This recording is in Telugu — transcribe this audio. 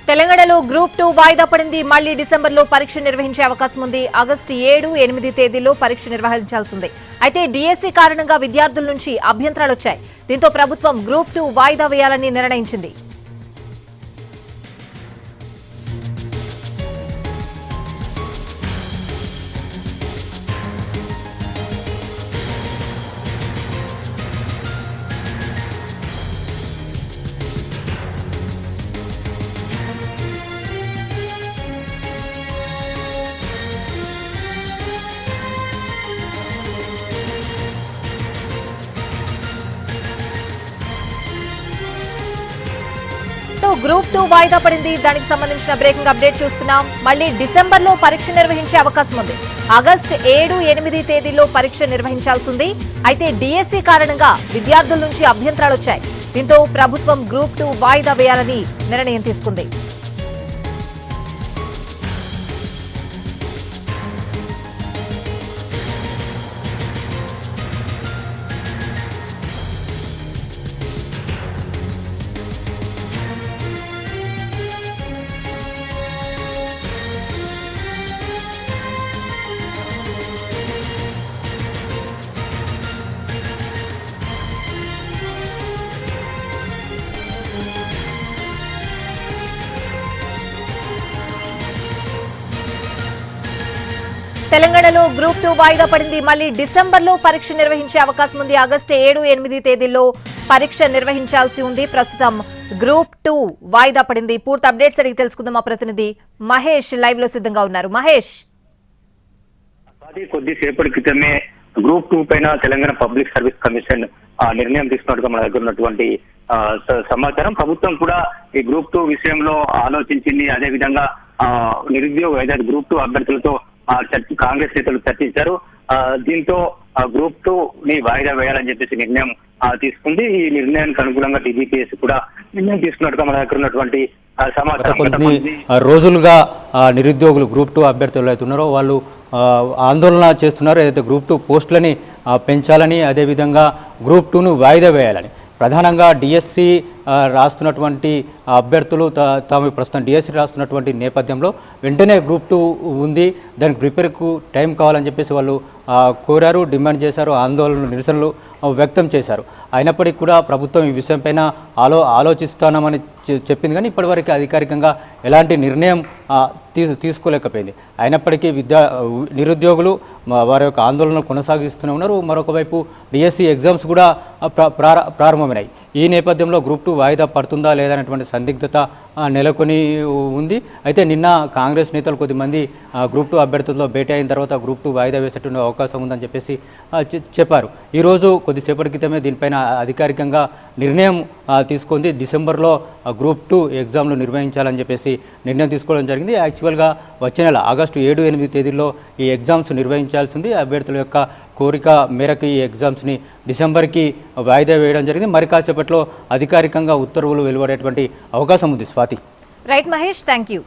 తెలంగాణలో గ్రూప్ 2 వాయిదా పడింది. మళ్లీ డిసెంబర్లో పరీక్ష నిర్వహించే అవకాశం ఉంది. ఆగస్టు 7, 8 తేదీల్లో పరీక్ష నిర్వహించాల్సింది. అయితే డిఎస్సి కారణంగా విద్యార్థుల నుంచి అభ్యంతరాలు వచ్చాయి. దీంతో ప్రభుత్వం గ్రూప్ 2 వాయిదా వేయాలని నిర్ణయించింది. గ్రూప్ 2 వాయిదా పడింది. దానికి సంబంధించిన బ్రేకింగ్ అప్డేట్ చూస్తున్నాం. మళ్లీ డిసెంబర్లో పరీక్ష నిర్వహించే అవకాశం ఉంది. ఆగస్టు 7, 8 తేదీల్లో పరీక్ష నిర్వహించాల్సింది. అయితే డిఎస్సి కారణంగా విద్యార్థుల నుంచి అభ్యంతరాలు వచ్చాయి. దీంతో ప్రభుత్వం గ్రూప్ 2 వాయిదా వేయాలని నిర్ణయం తీసుకుంది. తెలంగాణలో గ్రూప్ 2 వాయిదా పడింది. మళ్లీ డిసెంబర్లో పరీక్ష నిర్వహించే అవకాశం ఉంది. ఆగస్టు 7, 8 తేదీల్లో పరీక్ష నిర్వహించాల్సి ఉంది. ప్రస్తుతం గ్రూప్ 2 వాయిదా పడింది. పూర్తి అప్డేట్స్ అడిగి తెలుసుకుందాం. మా ప్రతినిధి మహేష్ లైవ్ లో సిద్ధంగా ఉన్నారు. మహేష్, కొద్దిసేపటి క్రితమే గ్రూప్ 2 పైన తెలంగాణ పబ్లిక్ సర్వీస్ కమిషన్ నిర్ణయం తీసుకున్నట్టుగా మన దగ్గర ఉన్నటువంటి సమాచారం. ప్రభుత్వం కూడా ఈ గ్రూప్ 2 విషయంలో ఆలోచించింది. అదేవిధంగా నిరుద్యోగ ఏదైతే గ్రూప్ 2 అభ్యర్థులతో కాంగ్రెస్ నేతలు చర్చించారు. దీంతో గ్రూప్ 2 ని వాయిదా వేయాలని చెప్పేసి నిర్ణయం తీసుకుంది. ఈ నిర్ణయానికి అనుగుణంగా టీజీపీఎస్ కూడా నిర్ణయం తీసుకున్నట్టుగా మన దగ్గర ఉన్నటువంటి సమాచారం. కొన్ని రోజులుగా నిరుద్యోగులు గ్రూప్ 2 అభ్యర్థులు అయితే ఉన్నారో వాళ్ళు ఆందోళన చేస్తున్నారు. ఏదైతే గ్రూప్ 2 పోస్టులని పెంచాలని, అదేవిధంగా గ్రూప్ 2ను వాయిదా వేయాలని, ప్రధానంగా డిఎస్సి రాస్తున్నటువంటి అభ్యర్థులు తాము ప్రస్తుతం డిఎస్సి రాస్తున్నటువంటి నేపథ్యంలో వెంటనే గ్రూప్ 2 ఉంది, దానికి ప్రిపేర్కు టైం కావాలని చెప్పేసి వాళ్ళు కోరారు, డిమాండ్ చేశారు, ఆందోళనలు, నిరసనలు వ్యక్తం చేశారు. అయినప్పటికీ కూడా ప్రభుత్వం ఈ విషయంపైన ఆలోచిస్తామని చెప్పింది, కానీ ఇప్పటివరకు అధికారికంగా ఎలాంటి నిర్ణయం తీసుకోలేకపోయింది. అయినప్పటికీ నిరుద్యోగులు వారి యొక్క ఆందోళన కొనసాగిస్తూనే ఉన్నారు. మరొక వైపు డిఎస్సి ఎగ్జామ్స్ కూడా ప్రారంభమైనాయి. ఈ నేపథ్యంలో గ్రూప్ 2 వాయిదా పడుతుందా లేదా అనేటువంటి సందిగ్ధత నెలకొని ఉంది. అయితే నిన్న కాంగ్రెస్ నేతలు కొద్దిమంది గ్రూప్ 2 అభ్యర్థులతో భేటీ అయిన తర్వాత గ్రూప్ 2 వాయిదా వేసేటువంటి అవకాశం ఉందని చెప్పేసి చెప్పారు. ఈరోజు కొద్దిసేపటి క్రితమే దీనిపైన అధికారికంగా నిర్ణయం తీసుకుంది. డిసెంబర్లో గ్రూప్ 2 ఎగ్జామ్లు నిర్వహించాలని చెప్పేసి నిర్ణయం తీసుకోవడం జరిగింది. యాక్చువల్గా వచ్చే నెల ఆగస్టు 7, 8 తేదీల్లో ఈ ఎగ్జామ్స్ నిర్వహించాల్సింది. అభ్యర్థుల యొక్క కోరిక మేరకు ఈ ఎగ్జామ్స్ని డిసెంబర్కి వాయిదా వేయడం జరిగింది. మరి కాసేపట్లో అధికారికంగా ఉత్తర్వులు వెలువడేటువంటి అవకాశం ఉంది. Swathi. Right Mahesh, thank you.